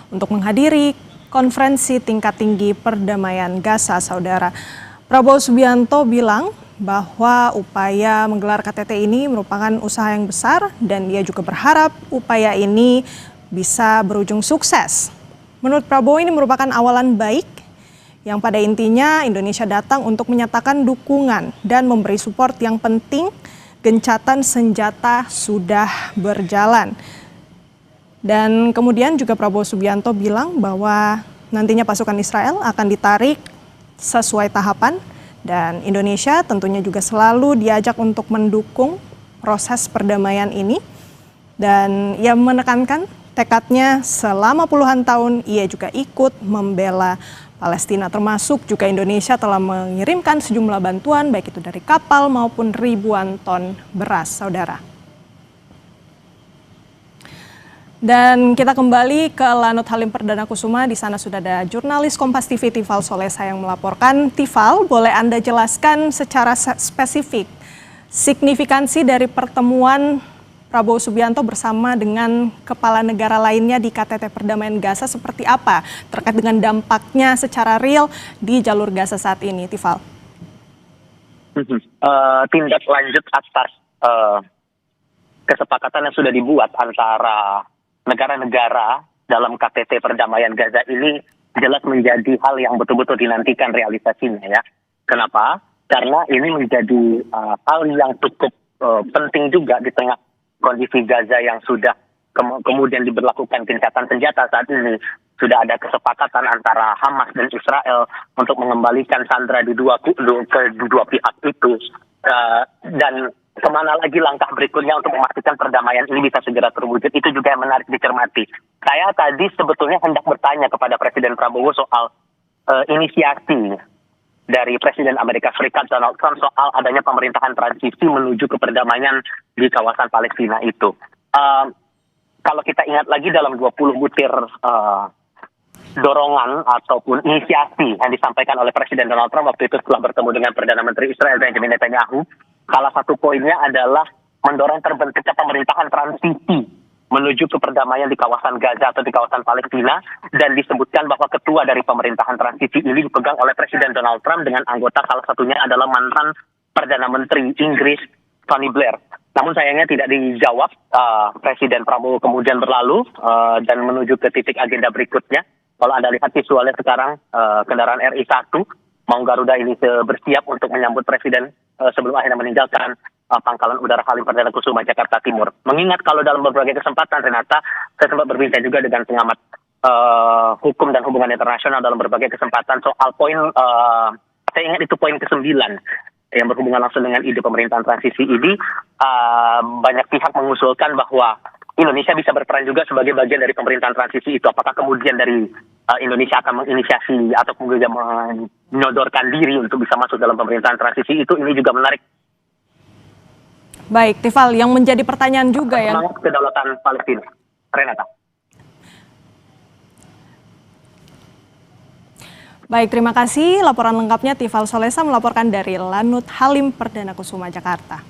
untuk menghadiri konferensi tingkat tinggi perdamaian Gaza, saudara. Prabowo Subianto bilang bahwa upaya menggelar KTT ini merupakan usaha yang besar dan ia juga berharap upaya ini bisa berujung sukses. Menurut Prabowo ini merupakan awalan baik yang pada intinya Indonesia datang untuk menyatakan dukungan dan memberi support yang penting. Gencatan senjata sudah berjalan. Dan kemudian juga Prabowo Subianto bilang bahwa nantinya pasukan Israel akan ditarik sesuai tahapan dan Indonesia tentunya juga selalu diajak untuk mendukung proses perdamaian ini. Dan ia menekankan tekadnya selama puluhan tahun ia juga ikut membela Palestina, termasuk juga Indonesia telah mengirimkan sejumlah bantuan baik itu dari kapal maupun ribuan ton beras, saudara. Dan kita kembali ke Lanut Halim Perdana Kusuma. Di sana sudah ada jurnalis Kompas TV Tifal Solesa yang melaporkan. Tifal, boleh Anda jelaskan secara spesifik signifikansi dari pertemuan Prabowo Subianto bersama dengan kepala negara lainnya di KTT Perdamaian Gaza seperti apa terkait dengan dampaknya secara real di jalur Gaza saat ini, Tifal? Tindak lanjut atas kesepakatan yang sudah dibuat antara negara-negara dalam KTT Perdamaian Gaza ini jelas menjadi hal yang betul-betul dinantikan realisasinya, ya. Kenapa? Karena ini menjadi hal yang cukup penting juga di tengah kondisi Gaza yang sudah kemudian diberlakukan gencatan senjata saat ini. Sudah ada kesepakatan antara Hamas dan Israel untuk mengembalikan sandera di dua pihak itu. Dan kemana lagi langkah berikutnya untuk memastikan perdamaian ini bisa segera terwujud, itu juga yang menarik dicermati. Saya tadi sebetulnya hendak bertanya kepada Presiden Prabowo soal inisiasi dari Presiden Amerika Serikat Donald Trump soal adanya pemerintahan transisi menuju ke perdamaian di kawasan Palestina itu. Kalau kita ingat lagi dalam 20 butir dorongan ataupun inisiasi yang disampaikan oleh Presiden Donald Trump waktu itu setelah bertemu dengan Perdana Menteri Israel Benjamin Netanyahu, salah satu poinnya adalah mendorong terbentuknya pemerintahan transisi menuju ke perdamaian di kawasan Gaza atau di kawasan Palestina, dan disebutkan bahwa ketua dari pemerintahan transisi ini dipegang oleh Presiden Donald Trump dengan anggota salah satunya adalah mantan Perdana Menteri Inggris Tony Blair. Namun sayangnya tidak dijawab. Presiden Prabowo kemudian berlalu dan menuju ke titik agenda berikutnya. Kalau Anda lihat visualnya sekarang, kendaraan RI-1 Maung Garuda ini bersiap untuk menyambut Presiden sebelum akhirnya meninggalkan Pangkalan Udara Halim Perdana Kusuma, Jakarta Timur. Mengingat kalau dalam berbagai kesempatan, Renata, saya sempat berbincang juga dengan pengamat hukum dan hubungan internasional dalam berbagai kesempatan soal poin, saya ingat itu poin ke-9, yang berhubungan langsung dengan ide pemerintahan transisi ini. Banyak pihak mengusulkan bahwa Indonesia bisa berperan juga sebagai bagian dari pemerintahan transisi itu. Apakah kemudian dari Indonesia akan menginisiasi atau kemudian menyodorkan diri untuk bisa masuk dalam pemerintahan transisi itu, ini juga menarik. Baik, Tifal, yang menjadi pertanyaan juga ya. Semangat kedaulatan Palestina, Renata. Baik, terima kasih. Laporan lengkapnya Tifal Solesa melaporkan dari Lanut Halim Perdana Kusuma, Jakarta.